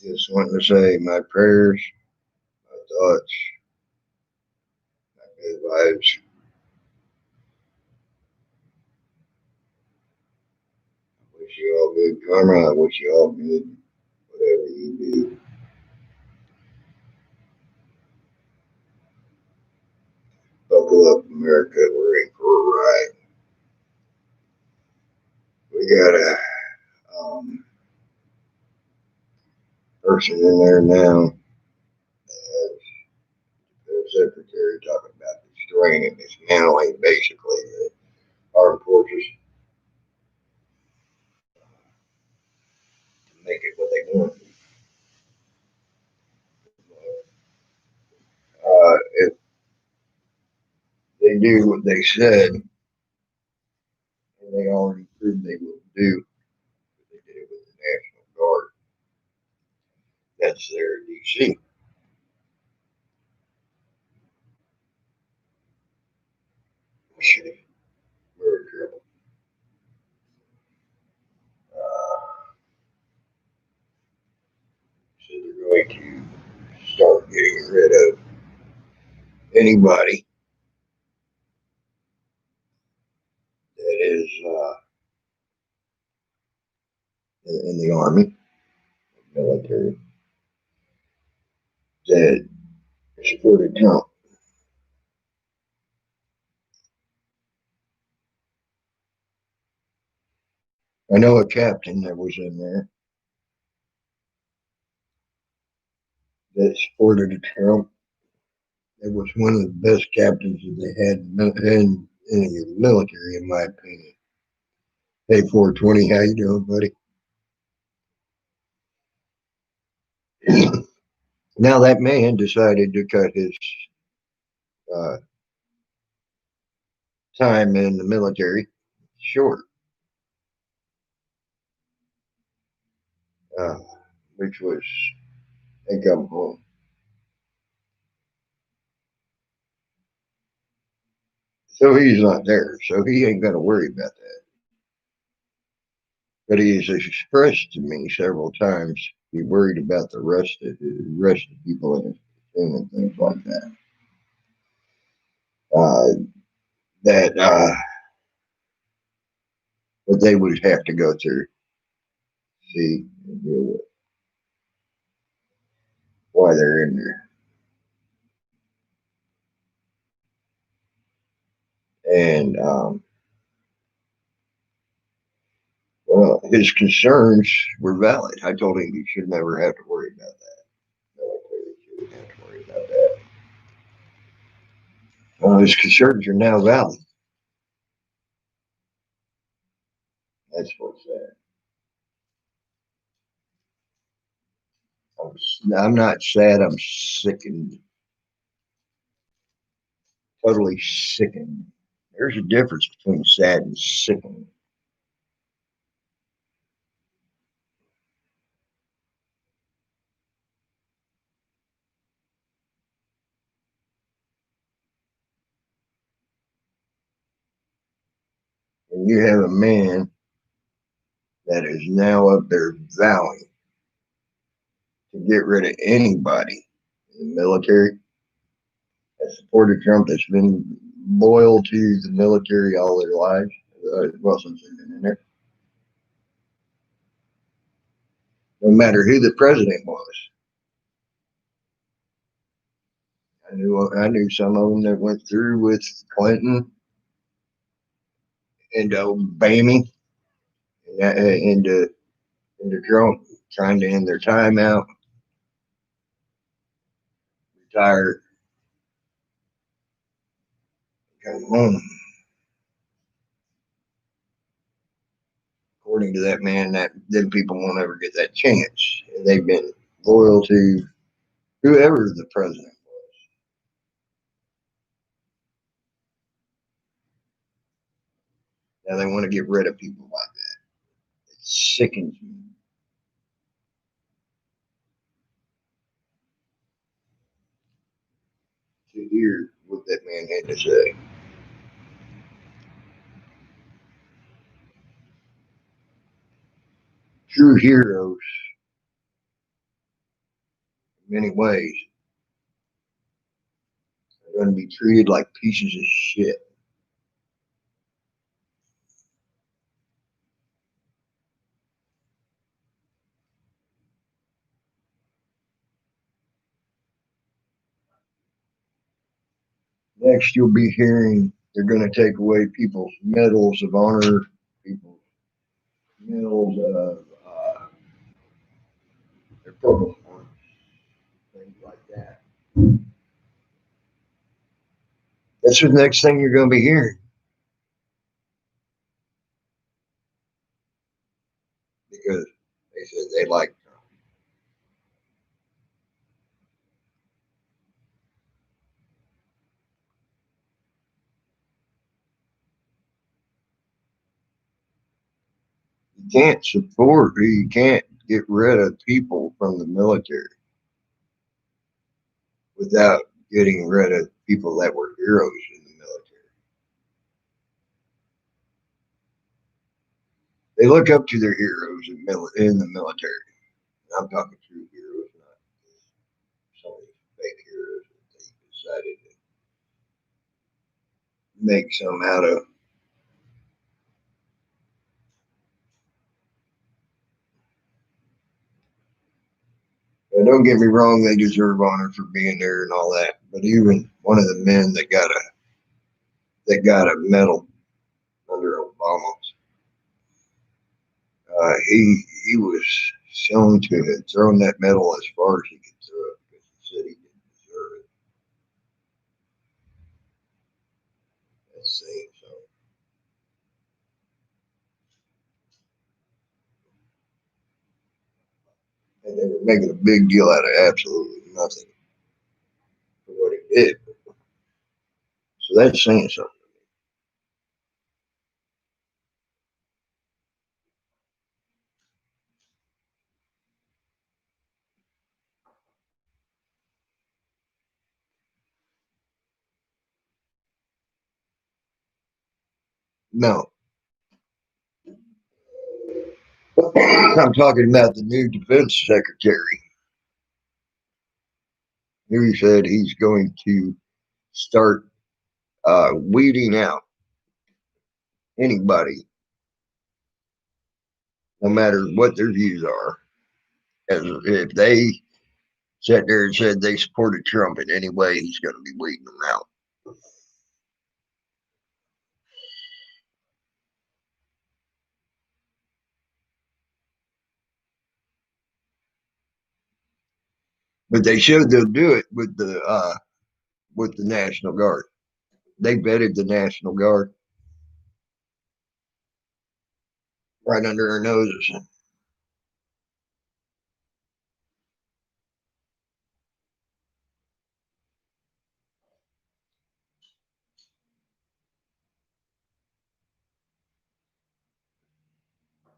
Just wanting to say my prayers, my thoughts, my good vibes. I wish you all good karma. I wish you all good whatever you do. Buckle up, America. We're in for a ride. We got a person in there now, the secretary, talking about destroying and dismantling basically the armed forces to make it what they want. If they do what they said, and they already proved they will do, they did it with the National Guard. That's their DC. Shitty. We're in trouble. So they're going to start getting rid of anybody that is in the army, military, that supported Trump. I know a captain that was in there that supported Trump. It was one of the best captains that they had in the military, in my opinion. Hey, 420, how you doing, buddy? Now that man decided to cut his uh, time in the military short, uh, which was they come home. So he's not there, so he ain't got to worry about that. But he's expressed to me several times he worried about the rest of people in his platoon and things like that. Uh, that what they would have to go through, see, and deal with why they're in there. And well, his concerns were valid. I told him he should never have to worry about that. Military shouldn't have to worry about that. Well, his concerns are now valid. That's what's sad. I'm not sad. I'm sickened, totally sickened. There's a difference between sad and sickened. When you have a man that is now up there vowing to get rid of anybody in the military that supported Trump, that's been loyal to the military all their lives, well, since they've been in there, no matter who the president was. I knew some of them that went through with Clinton and Obama into Trump, trying to end their time out, retire, come home. According to that man, that then people won't ever get that chance. And they've been loyal to whoever the president was. Now they want to get rid of people like that. It sickens me to hear what that man had to say. True heroes many ways, are going to be treated like pieces of shit. Next, you'll be hearing they're going to take away people's medals of honor, people's medals of their purple hearts, things like that. That's the next thing you're going to be hearing because they said they like Trump. You can't get rid of people from the military without getting rid of people that were heroes in the military. They look up to their heroes in the military. I'm talking true heroes, not some of these fake heroes that they decided to make some out of. And don't get me wrong, they deserve honor for being there and all that. But even one of the men that got a medal under Obama, he was shown to have thrown that medal as far as he could throw it because he said he didn't deserve it. That's saying so. And they were making a big deal out of absolutely nothing for what he did. So that's saying something. No, I'm talking about the new defense secretary who said he's going to start weeding out anybody, no matter what their views are. As if they sat there and said they supported Trump in any way, he's going to be weeding them out. But they showed they'll do it with the National Guard. They vetted the National Guard right under our noses.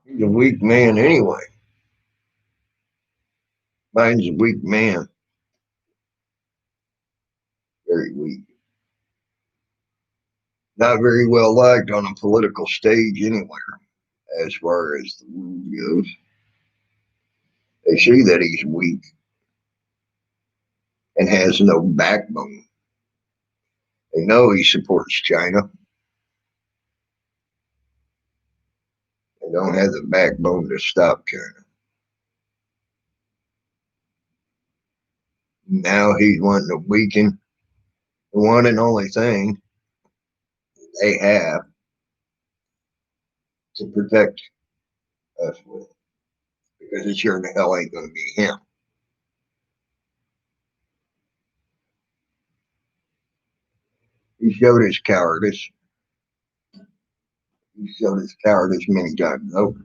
He's a weak man anyway. Biden's a weak man, very weak. Not very well liked on a political stage anywhere, as far as the world goes. They see that he's weak and has no backbone. They know he supports China. They don't have the backbone to stop China. Now he's wanting to weaken the one and only thing they have to protect us with, because it sure in the hell ain't going to be him. He showed his cowardice. He showed his cowardice many times over.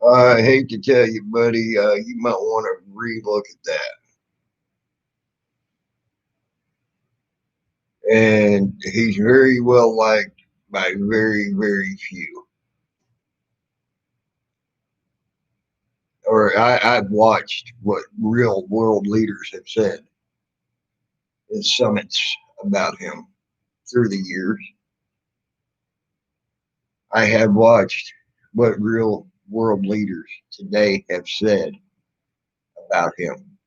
I hate to tell you, buddy, you might want to relook at that. And he's very well liked by very, very few. Or I've watched what real world leaders have said in summits about him through the years. I have watched what real world leaders today have said about him.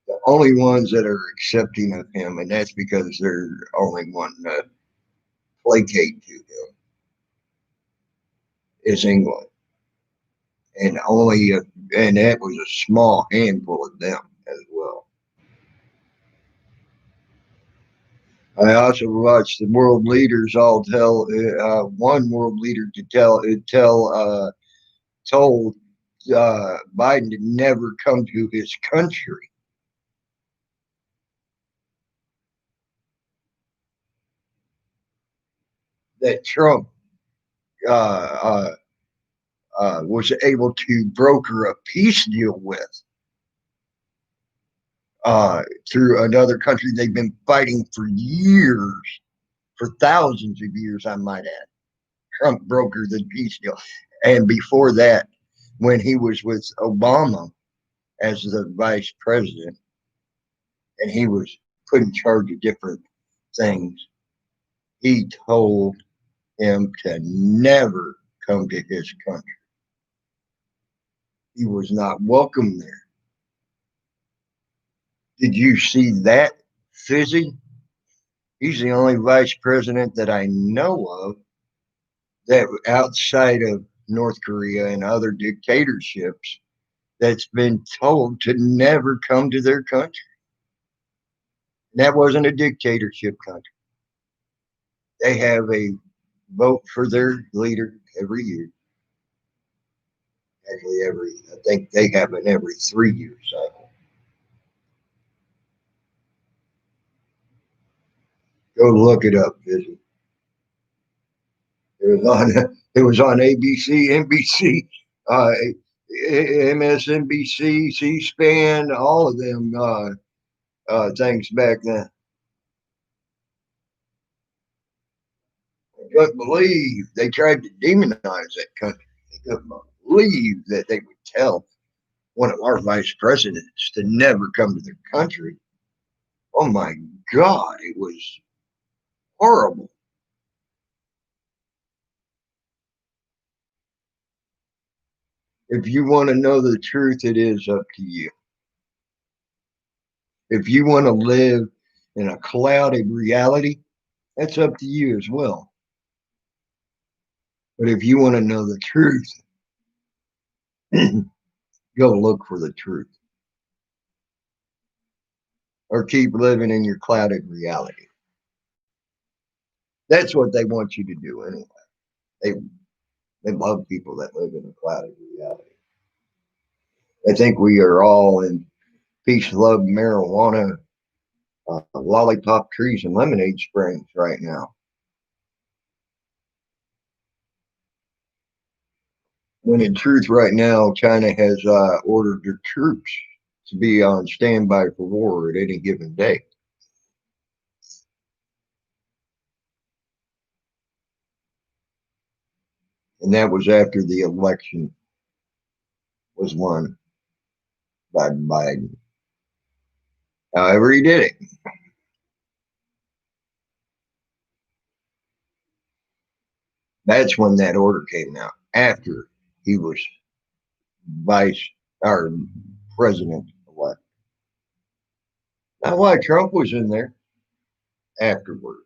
The only ones that are accepting of him, and that's because they're only wanting to placate to him, is England. And only, and that was a small handful of them as well. I also watched the world leaders all tell one world leader to told Biden to never come to his country. That Trump uh, was able to broker a peace deal with through another country they've been fighting for years, for thousands of years, I might add. Trump brokered the peace deal. And before that, when he was with Obama as the vice president, and he was put in charge of different things, he told him to never come to his country. He was not welcome there. Did you see that, Fizzy? He's the only vice president that I know of that outside of North Korea and other dictatorships that's been told to never come to their country. That wasn't a dictatorship country. They have a vote for their leader every year. Actually, I think they have an every 3 year cycle. Go look it up, visit. It was on ABC, NBC, MSNBC, C-SPAN, all of them things back then. I couldn't believe they tried to demonize that country. They couldn't believe that they would tell one of our vice presidents to never come to their country. Oh my God, it was horrible. If you want to know the truth, it is up to you. If you want to live in a clouded reality, that's up to you as well. But if you want to know the truth, go look for the truth or keep living in your clouded reality. That's what they want you to do anyway. They, they love people that live in a clouded reality. I think we are all in peace, love, marijuana, lollipop trees, and lemonade springs right now. When in truth, right now, China has ordered their troops to be on standby for war at any given day. And that was after the election was won by Biden. However, he did it. That's when that order came out, after he was vice or president elect. Not why Trump was in there afterwards.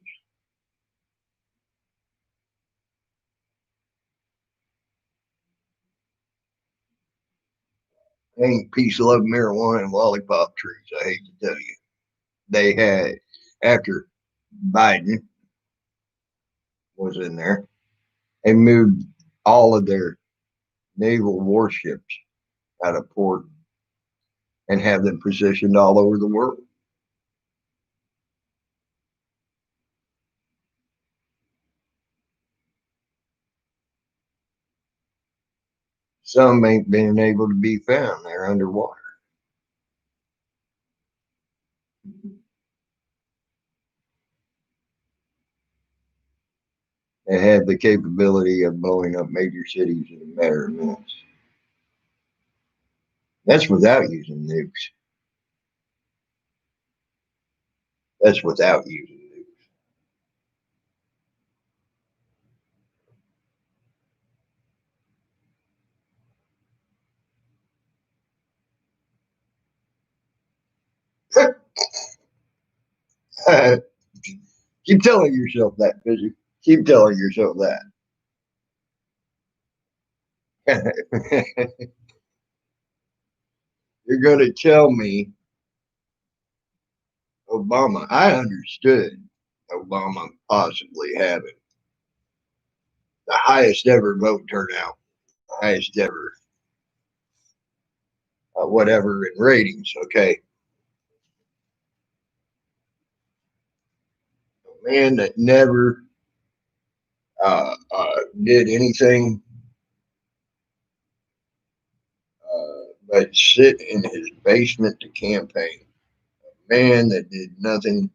Ain't peace, love, marijuana, and lollipop trees. I hate to tell you. They had, after Biden was in there, they moved all of their naval warships out of port and have them positioned all over the world. Some ain't been able to be found. They're underwater. that have the capability of blowing up major cities in a matter of minutes. That's without using nukes. That's without using nukes. Keep telling yourself that, Fizzy. Keep telling yourself that. You're going to tell me Obama. I understood Obama possibly having the highest ever vote turnout, highest ever whatever in ratings. Okay, a man that never did anything but sit in his basement to campaign. A man that did nothing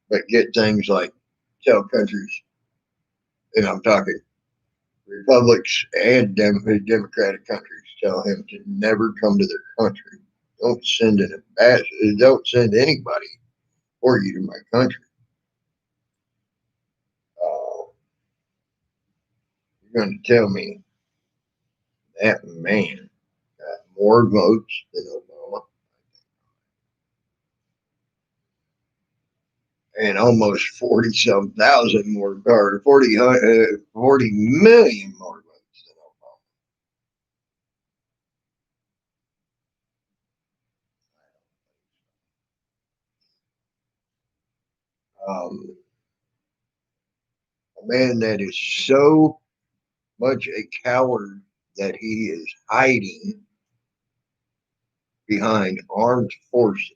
but get things like tell countries, and I'm talking republics and democratic countries, tell him to never come to their country. Don't send an ambassador. Don't send anybody for you to my country. You're going to tell me that man got more votes than Obama and almost 40 some thousand more, or 40 million more votes than Obama. A man that is so much a coward that he is hiding behind armed forces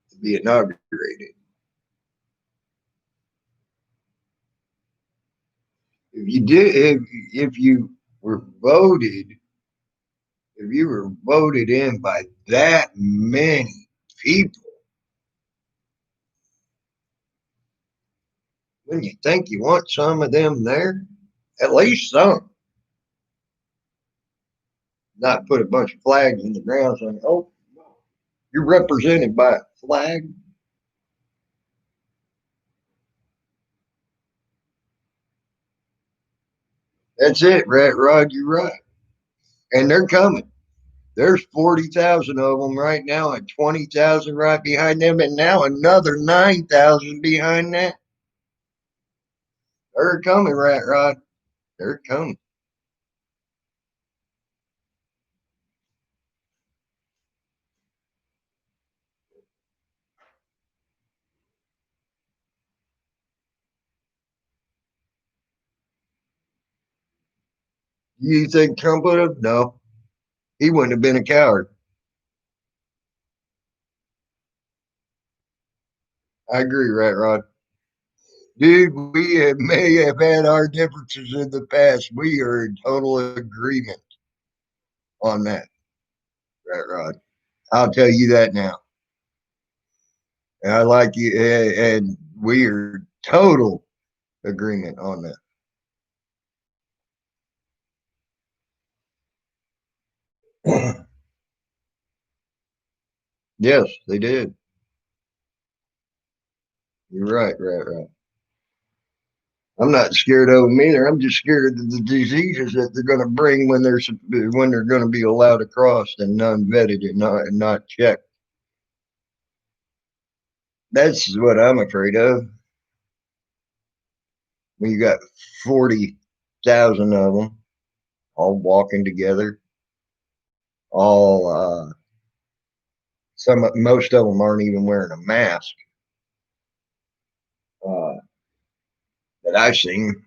to be inaugurated. If you did, if you were voted, if you were voted in by that many people, wouldn't you think you want some of them there? At least some. Not put a bunch of flags in the ground saying, "Oh, you're represented by a flag." That's it, Rat Rod. You're right, and they're coming. There's 40,000 of them right now, and 20,000 right behind them, and now another 9,000 behind that. They're coming, Rat Rod. They're coming. You think Trump would have? No, he wouldn't have been a coward. I agree, Rat Rod. Dude, may have had our differences in the past. We are in total agreement on that, Rat Rod. I'll tell you that now. And I like you, and we are total agreement on that. Yes, they did. You're right, right. I'm not scared of them either. I'm just scared of the diseases that they're going to bring when they're going to be allowed across and non-vetted and not checked. That's what I'm afraid of. When you got 40,000 of them all walking together, all most of them aren't even wearing a mask uh, that I've seen.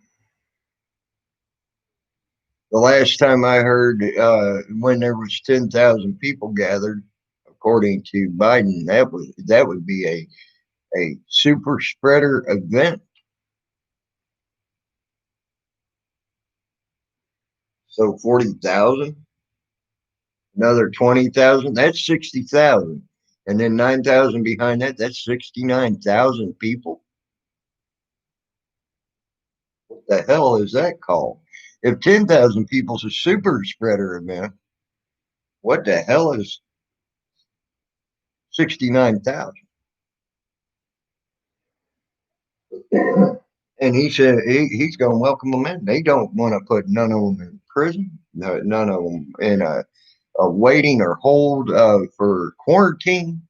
The last time I heard, when there was 10,000 people gathered, according to Biden, that would be a super spreader event. So 40,000, another 20,000, that's 60,000. And then 9,000 behind that, that's 69,000 people. What the hell is that called? If 10,000 people's a super spreader event, what the hell is 69,000? And he said he's going to welcome them in. They don't want to put none of them in prison, none of them in a waiting or hold for quarantine.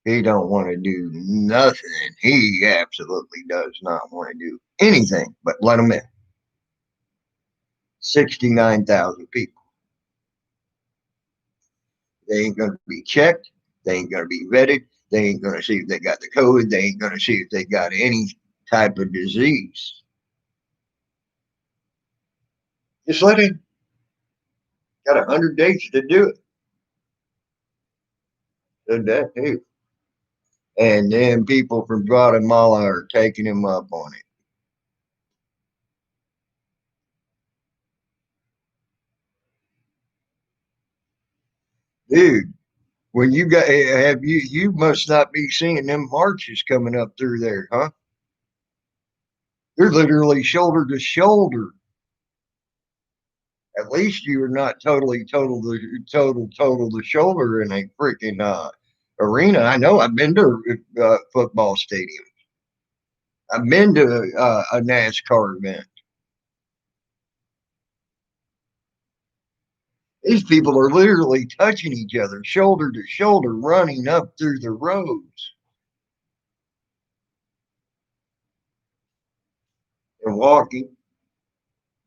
He don't want to do nothing. He absolutely does not want to do anything but let them in. 69,000 people. They ain't going to be checked. They ain't going to be vetted. They ain't going to see if they got the COVID. They ain't going to see if they got any type of disease. Just let it. Got 100 days to do it. Did that too. And then people from Guatemala are taking him up on it. Dude, when you got have you must not be seeing them marches coming up through there, huh? They're literally shoulder to shoulder. At least you are not total the shoulder in a freaking arena. I know I've been to football stadiums. I've been to a NASCAR event. These people are literally touching each other, shoulder to shoulder, running up through the roads and walking,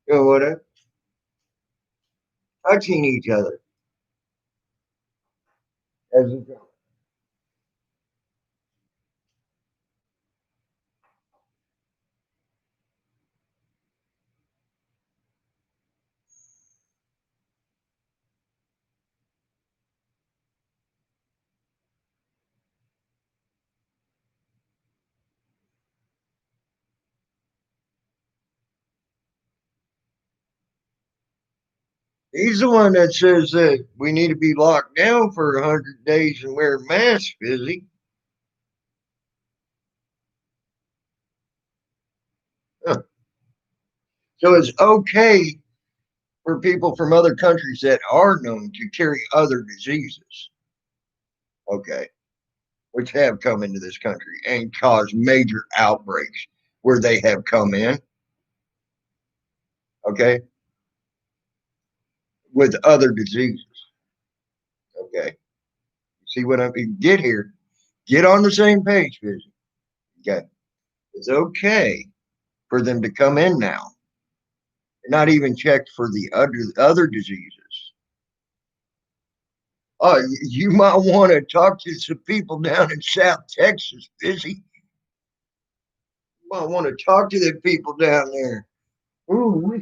you know, whatever, touching each other as it goes. He's the one that says that we need to be locked down for 100 days and wear masks, busy. Huh. So it's okay for people from other countries that are known to carry other diseases, okay, which have come into this country and caused major outbreaks where they have come in, okay, with other diseases, okay. See what I mean? Get here, get on the same page, busy. Okay, it's okay for them to come in now, not even checked for the other diseases. Oh, you might want to talk to some people down in South Texas, busy. You might want to talk to the people down there. Ooh,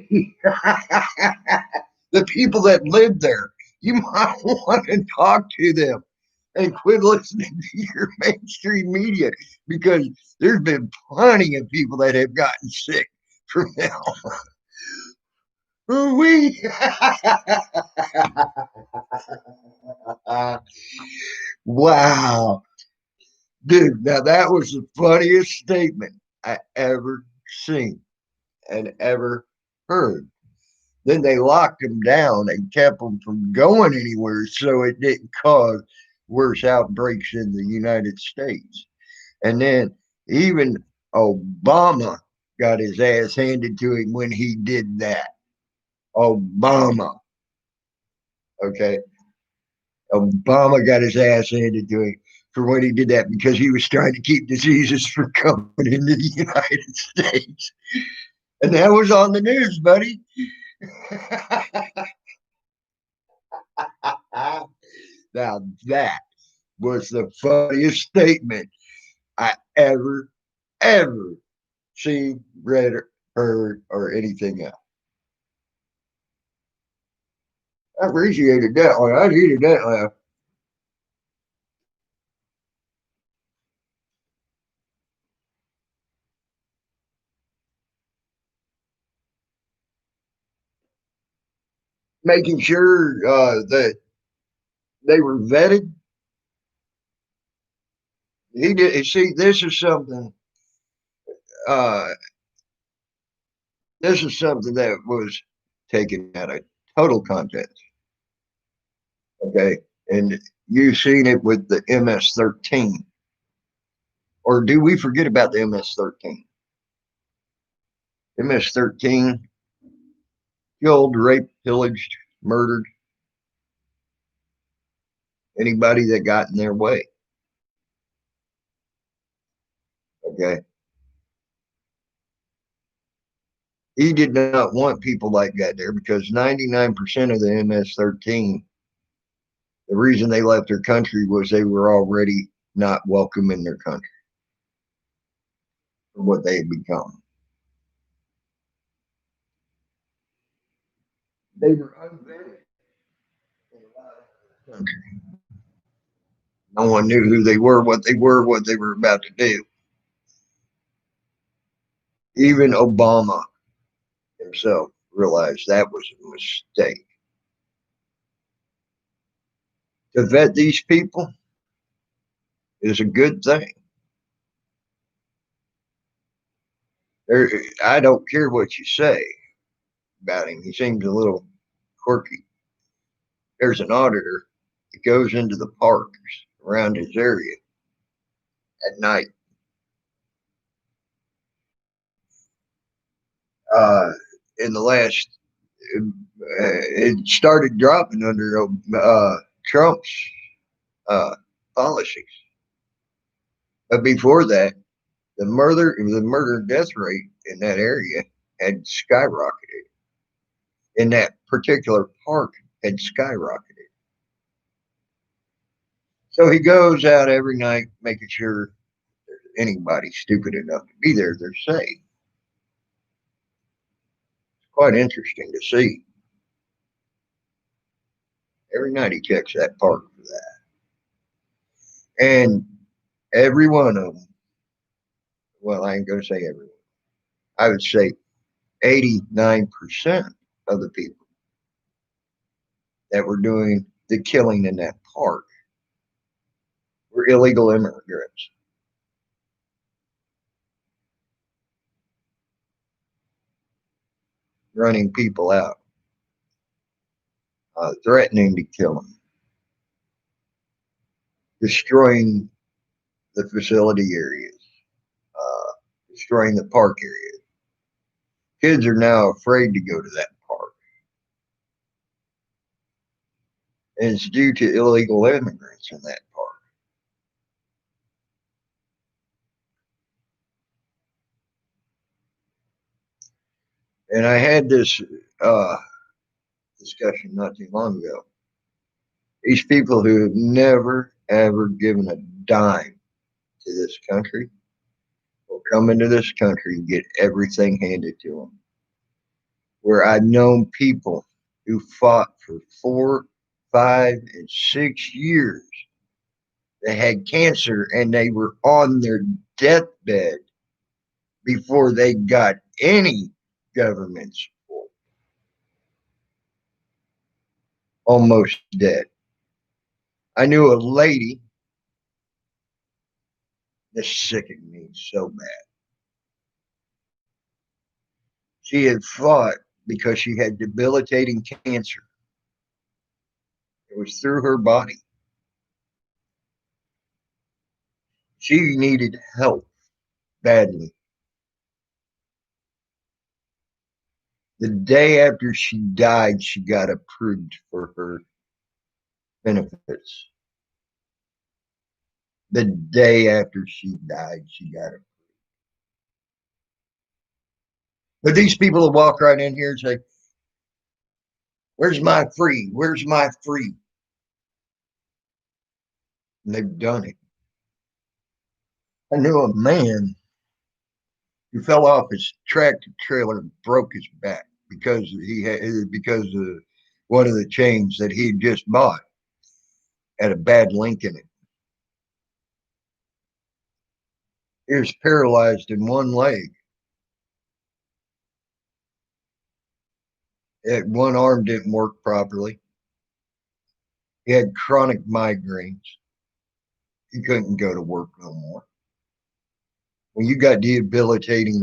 the people that live there. You might want to talk to them and quit listening to your mainstream media because there's been plenty of people that have gotten sick from now. We wow, dude. Now that was the funniest statement I ever seen and ever heard. Then they locked them down and kept them from going anywhere so it didn't cause worse outbreaks in the United States. And then even Obama got his ass handed to him when he did that. Obama. Okay. Obama got his ass handed to him for when he did that because he was trying to keep diseases from coming into the United States. And that was on the news, buddy. Now that was the funniest statement I ever seen, read, or heard, or anything else. I appreciated that one. I needed that laugh. Making sure that they were vetted He did. See, this is something. Uh, this is something that was taken out of total context. Okay, and you've seen it with the MS-13. Or do we forget about the MS-13? MS-13 killed, raped, pillaged, murdered anybody that got in their way. Okay. He did not want people like that there because 99% of the MS-13, the reason they left their country was they were already not welcome in their country for what they had become. They were unvetted in a lot of the country. No one knew who they were, what they were about to do. Even Obama himself realized that was a mistake. To vet these people is a good thing. There, I don't care what you say about him. He seems a little quirky. There's an auditor that goes into the parks around his area at night. Uh, in the last, it started dropping under Trump's uh, policies. But before that, the murder death rate in that area had skyrocketed. In that particular park, had skyrocketed. So he goes out every night, making sure anybody stupid enough to be there, they're safe. It's quite interesting to see. Every night he checks that park for that. And every one of them, well, I ain't going to say everyone, I would say 89% of the people that were doing the killing in that park were illegal immigrants. Running people out, threatening to kill them, destroying the facility areas, uh, destroying the park areas. Kids are now afraid to go to that park. And it's due to illegal immigrants in that park. And I had this uh, discussion not too long ago. These people who have never, ever given a dime to this country will come into this country and get everything handed to them. Where I've known people who fought for 4, 5, and 6 years. They had cancer and they were on their deathbed before they got any government support. Almost dead. I knew a lady that sickened me so bad. She had fought because she had debilitating cancer. It was through her body. She needed help badly. The day after she died, she got approved for her benefits. The day after she died, she got it. But these people will walk right in here and say, "Where's my free? Where's my free?" And they've done it. I knew a man who fell off his tractor trailer and broke his back because of one of the chains that he just bought had a bad link in it. He was paralyzed in one leg. One arm didn't work properly. He had chronic migraines. He couldn't go to work no more. When you got debilitating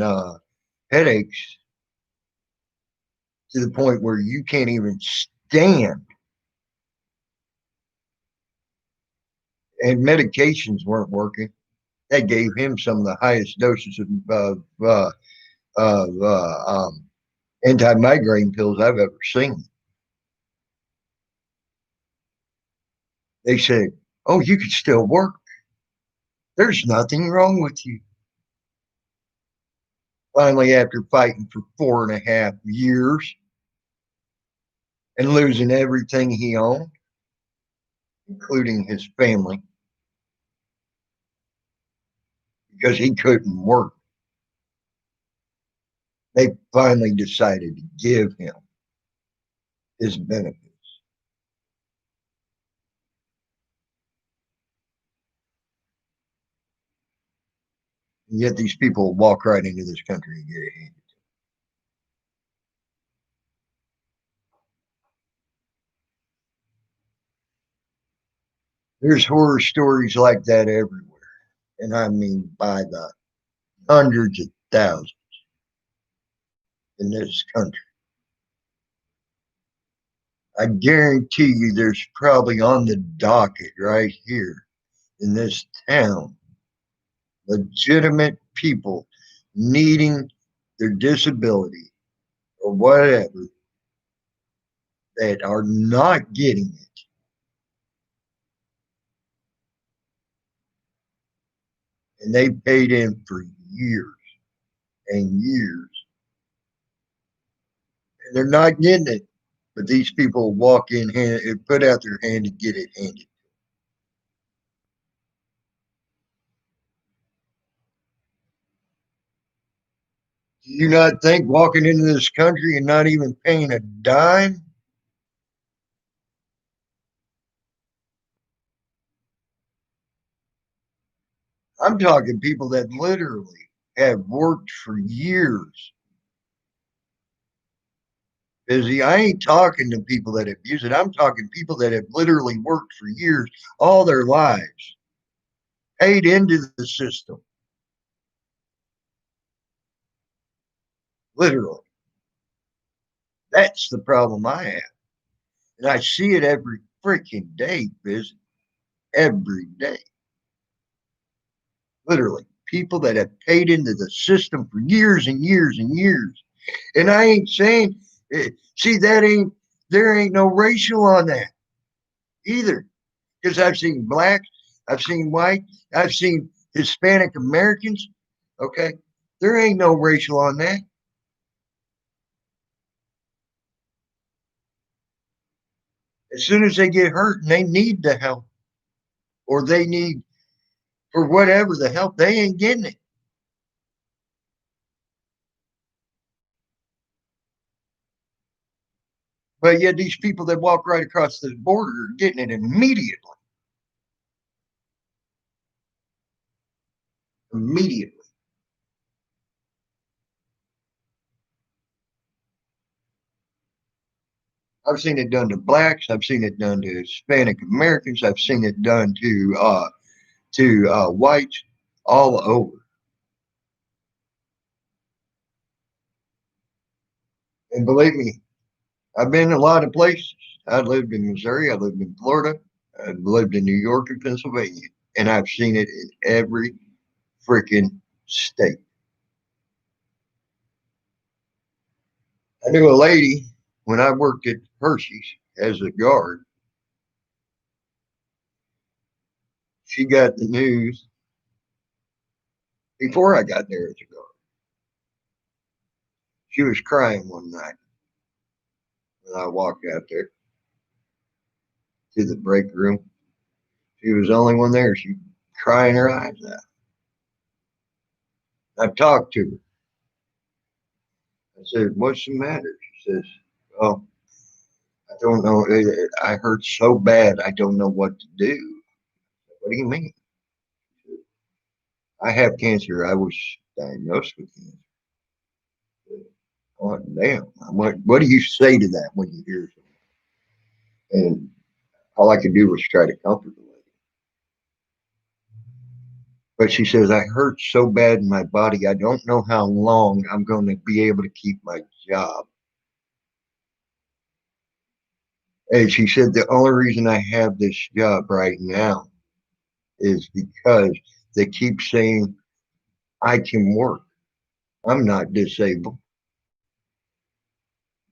headaches to the point where you can't even stand, and medications weren't working, they gave him some of the highest doses of anti-migraine pills I've ever seen. They said, "Oh, you can still work. There's nothing wrong with you." Finally, after fighting for 4.5 years and losing everything he owned, including his family, because he couldn't work, they finally decided to give him his benefits. And yet these people walk right into this country and get it handed. There's horror stories like that everywhere. And I mean by the hundreds of thousands in this country. I guarantee you there's probably on the docket right here in this town legitimate people needing their disability or whatever that are not getting it. And they paid in for years and years. And they're not getting it. But these people walk in hand and put out their hand to get it handed. Do you not think walking into this country and not even paying a dime? I'm talking people that literally have worked for years. Busy. I ain't talking to people that abuse it. I'm talking people that have literally worked for years, all their lives, paid into the system. Literally. That's the problem I have. And I see it every freaking day, Busy. Every day. Literally. People that have paid into the system for years and years and years. And I ain't saying, see, there ain't no racial on that either. Because I've seen blacks, I've seen white, I've seen Hispanic Americans. Okay, there ain't no racial on that. As soon as they get hurt and they need the help, or they need for whatever the help, they ain't getting it. But yet these people that walk right across the border are getting it immediately. Immediately. I've seen it done to blacks. I've seen it done to Hispanic Americans. I've seen it done to whites all over. And believe me, I've been in a lot of places. I lived in Missouri. I lived in Florida. I lived in New York and Pennsylvania. And I've seen it in every freaking state. I knew a lady when I worked at Hershey's as a guard. She got the news before I got there as a guard. She was crying one night when I walked out there to the break room. She was the only one there. She crying her eyes out. I talked to her. I said, "What's the matter?" She says, "Oh, I don't know. I hurt so bad. I don't know what to do." What do you mean? I have cancer. I was diagnosed with cancer. Oh, damn. What do you say to that when you hear something? And all I could do was try to comfort the lady. But she says, I hurt so bad in my body, I don't know how long I'm going to be able to keep my job. And she said, the only reason I have this job right now is because they keep saying I can work. I'm not disabled.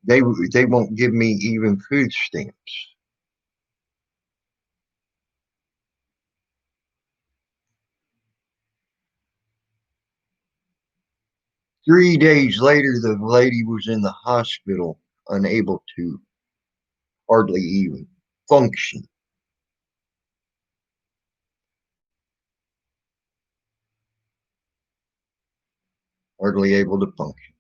They they won't give me even food stamps. 3 days later, the lady was in the hospital, unable to hardly even function, hardly able to function.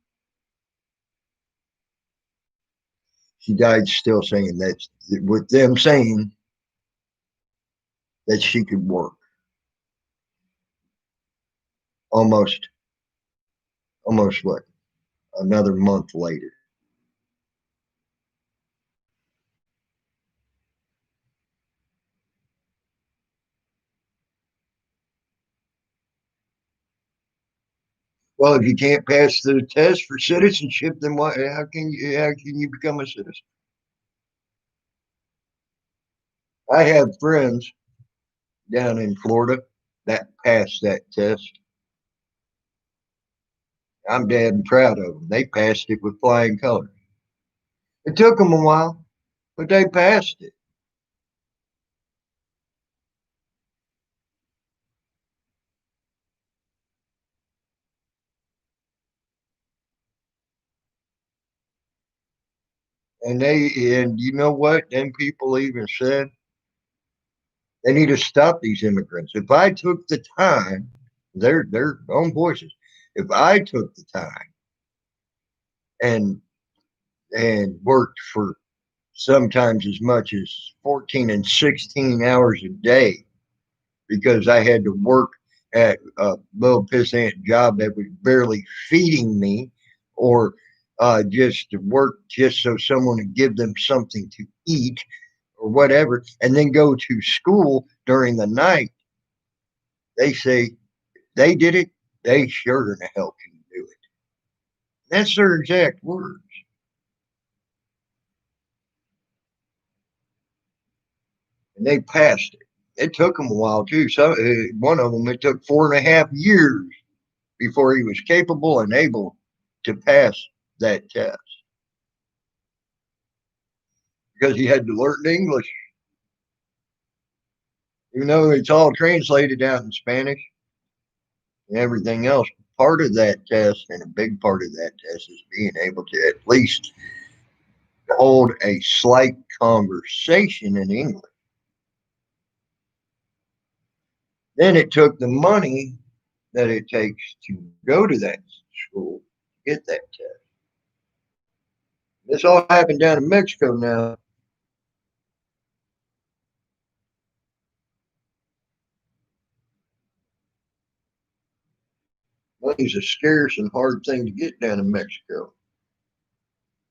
She died still saying that, with them saying that she could work. Almost, almost what? Another month later. Well, if you can't pass the test for citizenship, then what? How can you become a citizen? I have friends down in Florida that passed that test. I'm damn proud of them. They passed it with flying colors. It took them a while, but they passed it. And you know what? Then people even said they need to stop these immigrants. If I took the time, their own voices. If I took the time and worked for sometimes as much as 14 and 16 hours a day because I had to work at a little pissant job that was barely feeding me, or just to work just so someone would give them something to eat or whatever, and then go to school during the night. They say they did it. They sure in the hell can do it. That's their exact words. And they passed it. It took them a while too. So one of them, it took 4.5 years before he was capable and able to pass that test because he had to learn English, even though it's all translated out in Spanish and everything else. Part of that test, and a big part of that test, is being able to at least hold a slight conversation in English. Then it took the money that it takes to go to that school to get that test. This all happened down in Mexico now. Money's a scarce and hard thing to get down in Mexico.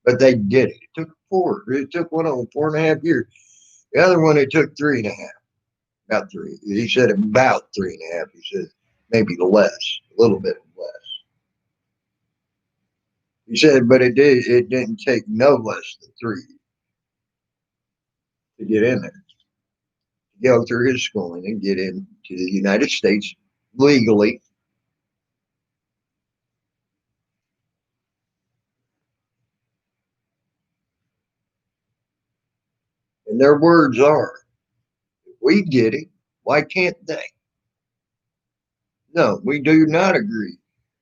But they did it. It took four. It took one of them 4.5 years. The other one, it took 3.5. About three. He said about 3.5. He said maybe less, a little bit less. He said, but it did. It didn't take no less than three to get in there, to go through his schooling and get into the United States legally. And their words are, if we get it, why can't they? No, we do not agree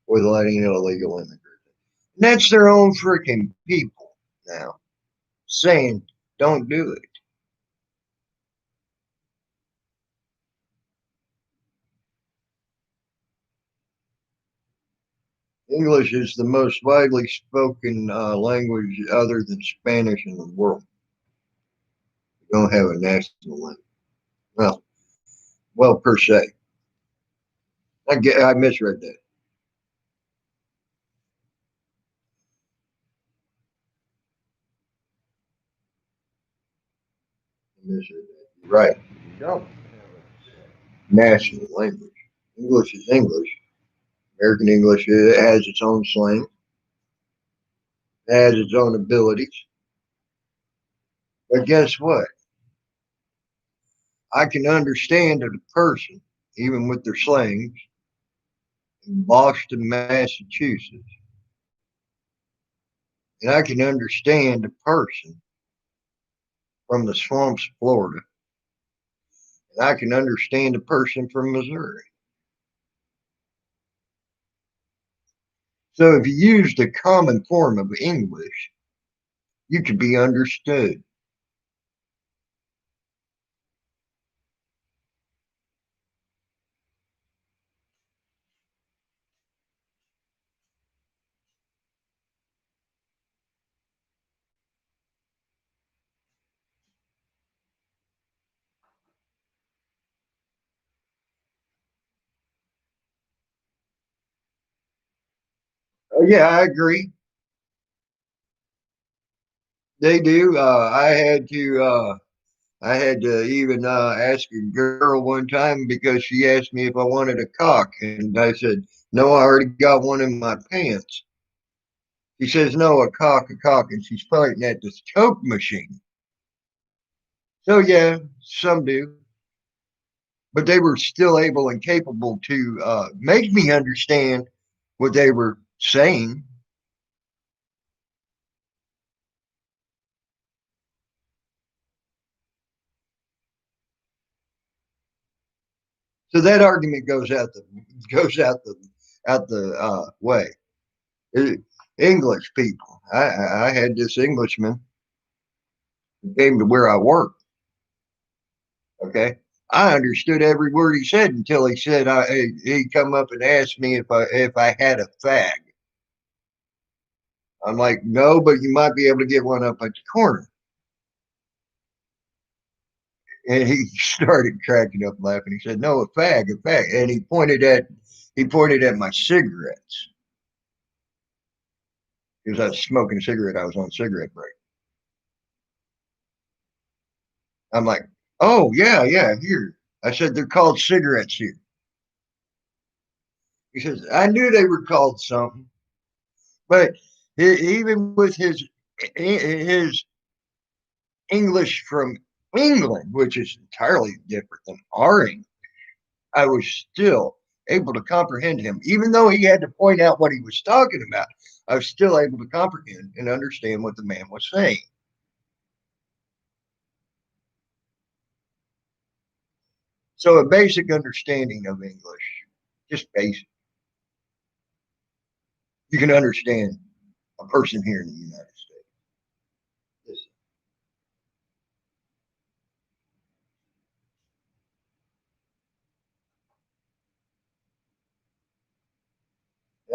with letting illegal immigrants. And that's their own freaking people now saying, don't do it. English is the most widely spoken language other than Spanish in the world. We don't have a national language. Well, well, per se. I misread that. I misread that. You're right. We don't have a national language. English is English. American English, it has its own slang, it has its own abilities. But guess what? I can understand a person, even with their slangs, in Boston, Massachusetts. And I can understand a person from the swamps of Florida. And I can understand a person from Missouri. So if you used a common form of English, you could be understood. Yeah, I agree. They do. I had to even ask a girl one time because she asked me if I wanted a cock, and I said no. I already got one in my pants. She says no, a cock, and she's pointing at this Coke machine. So yeah, some do, but they were still able and capable to make me understand what they were saying. So that argument goes out the way. It, English people. I had this Englishman who came to where I work. Okay, I understood every word he said until he said he come up and asked me if I had a fag. I'm like, no, but you might be able to get one up at the corner. And he started cracking up laughing. He said, no, a fag. And he pointed at my cigarettes because I was smoking a cigarette. I was on cigarette break. I'm like, oh yeah, yeah, here. I said they're called cigarettes here. He says, I knew they were called something, but even with his English from England, which is entirely different than our English, I was still able to comprehend him. Even though he had to point out what he was talking about, I was still able to comprehend and understand what the man was saying. So a basic understanding of English, just basic, you can understand a person here in the United States.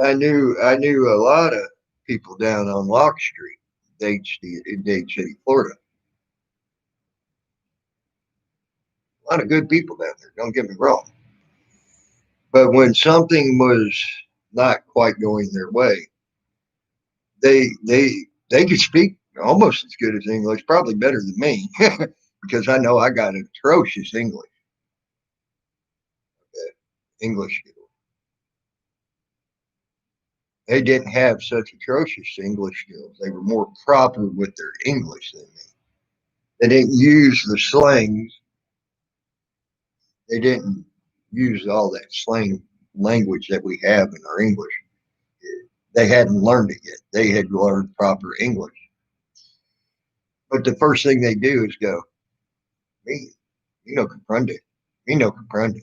I knew a lot of people down on Lock Street, Dade City, Florida. A lot of good people down there. Don't get me wrong. But when something was not quite going their way, they could speak almost as good as English, probably better than me, because I know I got atrocious English skills. They didn't have such atrocious English skills. They were more proper with their English than me. They didn't use the slangs. They didn't use all that slang language that we have in our English. They hadn't learned it yet. They had learned proper English. But the first thing they do is go, me, me no comprende, me no comprende,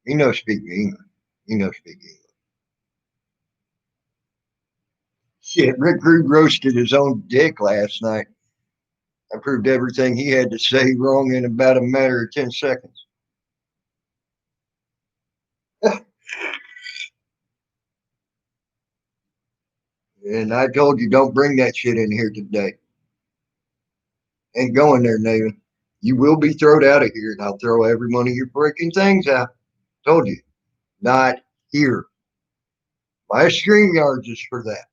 me no speak English, me no speak English. Shit, Rick Rude roasted his own dick last night. I proved everything he had to say wrong in about a matter of 10 seconds. And I told you, don't bring that shit in here today. Ain't going there, Nathan. You will be thrown out of here, and I'll throw every one of your freaking things out. Told you, not here. My stream yards is for that.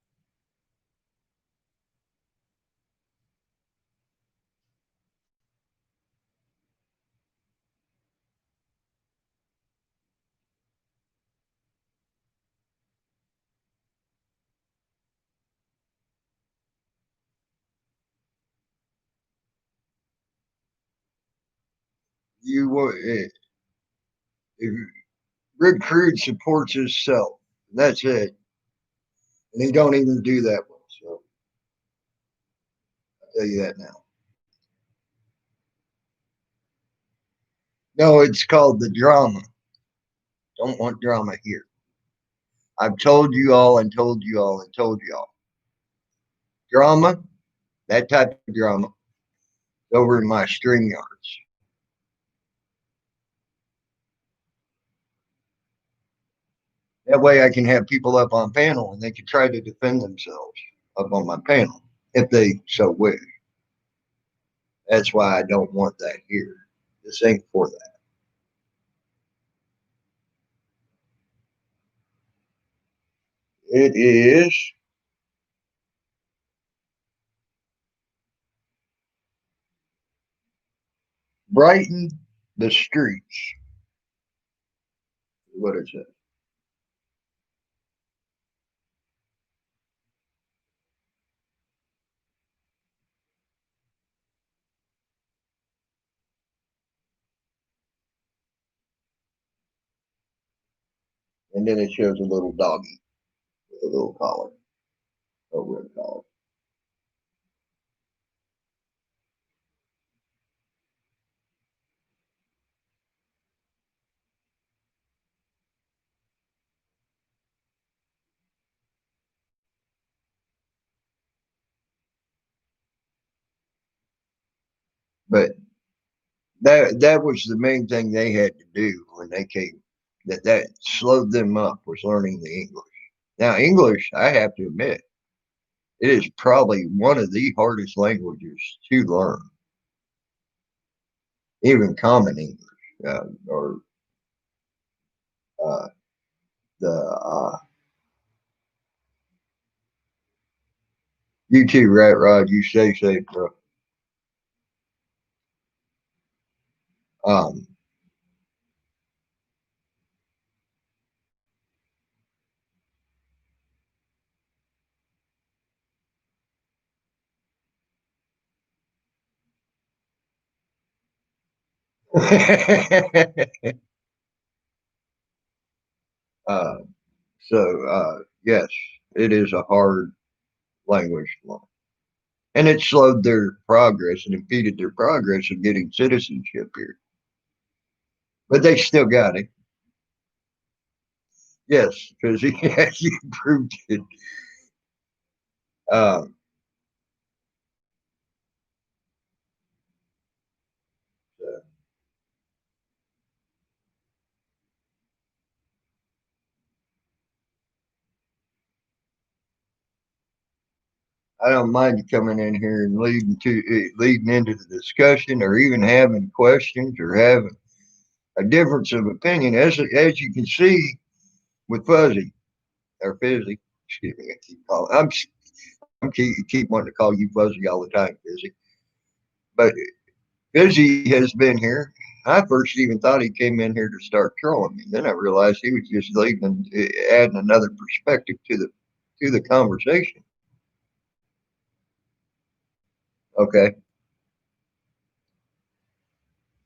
You want if Rick Crude supports himself. That's it, and he don't even do that one. So I'll tell you that now. No, it's called the drama. Don't want drama here. I've told you all and told you all and told you all. Drama, that type of drama, over in my stream yards. That way I can have people up on panel and they can try to defend themselves up on my panel if they so wish. That's why I don't want that here. This ain't for that. It is brighten the streets. What is it? And then it shows a little doggy with a little collar, a red collar. But that was the main thing they had to do when they came. That slowed them up was learning the English. Now English, I have to admit, it is probably one of the hardest languages to learn, even common English or uh, the you too, Rat Rod. You stay safe, bro. Um, uh, so yes, it is a hard language to learn, and it slowed their progress and impeded their progress of getting citizenship here. But they still got it. Yes, because he actually proved it. Um, I don't mind you coming in here and leading into the discussion, or even having questions, or having a difference of opinion. As you can see with Fuzzy or Fizzy, excuse me, I keep calling. Keep wanting to call you Fuzzy all the time, Fizzy. But Fizzy has been here. I first even thought he came in here to start trolling me. Then I realized he was just leaving, adding another perspective to the conversation. Okay,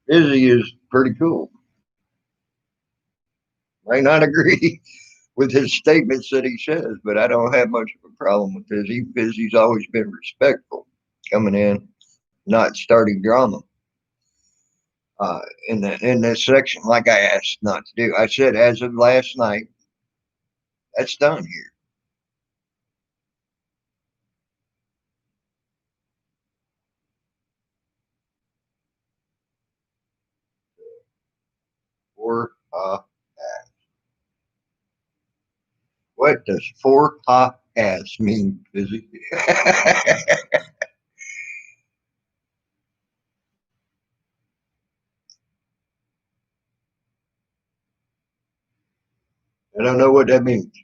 Fizzy is pretty cool. Might not agree with his statements that he says, but I don't have much of a problem with Fizzy. Fizzy's always been respectful, coming in, not starting drama. Uh, in this section, like I asked not to do, I said as of last night, that's done here. For what does for ass mean, Fizzy? I don't know what that means.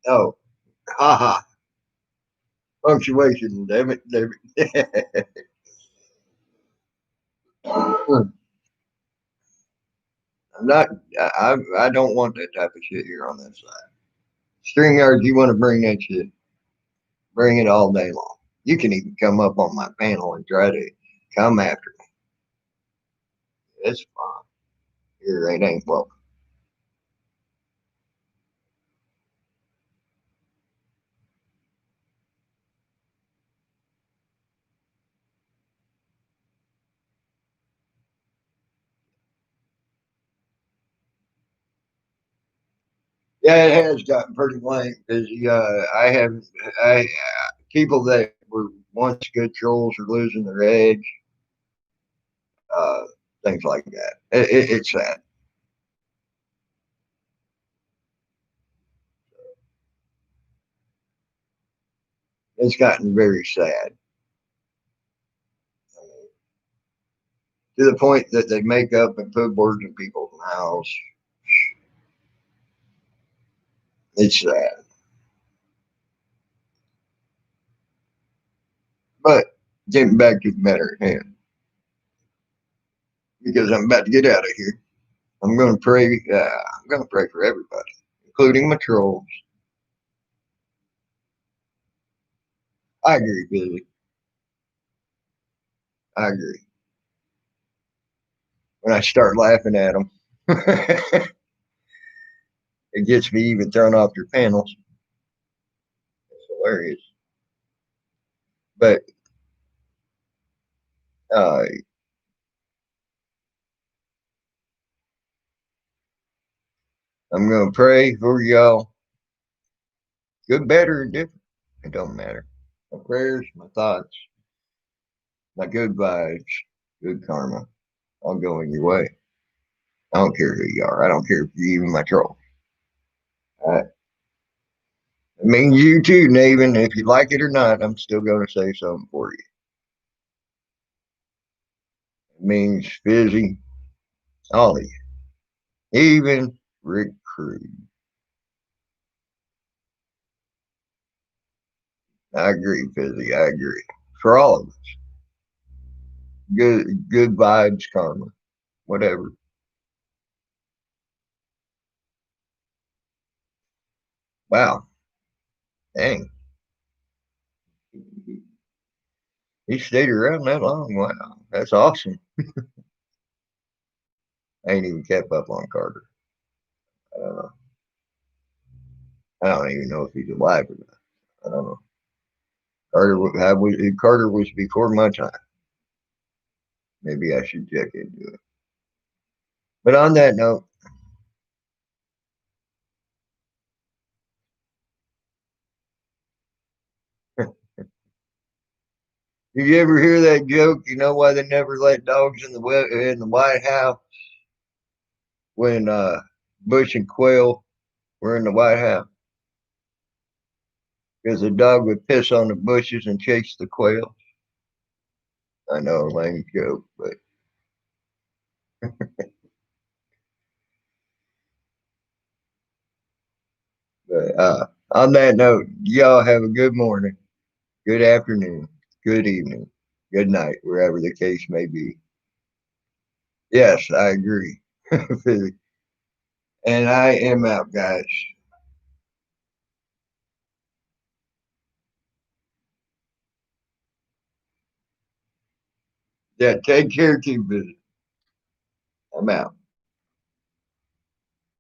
Oh, haha, punctuation, damn it, damn it. I'm not. I don't want that type of shit here on this side. StreamYard, you want to bring that shit? Bring it all day long. You can even come up on my panel and try to come after me. It's fine. Here it ain't welcome. Yeah, it has gotten pretty lame because I have I people that were once good trolls are losing their edge, uh, things like that. It's sad. It's gotten very sad to the point that they make up and put words in people's mouths. It's sad. But getting back to the matter at hand, because I'm about to get out of here. I'm going to pray. I'm going to pray for everybody, including my trolls. I agree, Billy. I agree. When I start laughing at them, it gets me even thrown off their panels. It's hilarious. But uh, I'm going to pray for y'all. Good, better, or different. It don't matter. My prayers, my thoughts, my good vibes, good karma. I'll go in your way. I don't care who you are. I don't care if you're even my troll. Uh, it means you too, Naven. If you like it or not, I'm still going to say something for you. It means Fizzy, all of you, even Rick Crew. I agree, Fizzy. I agree. For all of us. Good vibes, karma, whatever. Wow. Dang. He stayed around that long. Wow. That's awesome. I ain't even kept up on Carter. I don't know. I don't even know if he's alive or not. I don't know. Carter was before my time. Maybe I should check into it. But on that note, did you ever hear that joke? You know why they never let dogs in the White House when Bush and Quayle were in the White House? Because the dog would piss on the bushes and chase the quail. I know, lame joke, but on that note, y'all have a good morning, good afternoon, good evening, good night, wherever the case may be. Yes, I agree. And I am out, guys. Yeah, take care, keep busy. I'm out.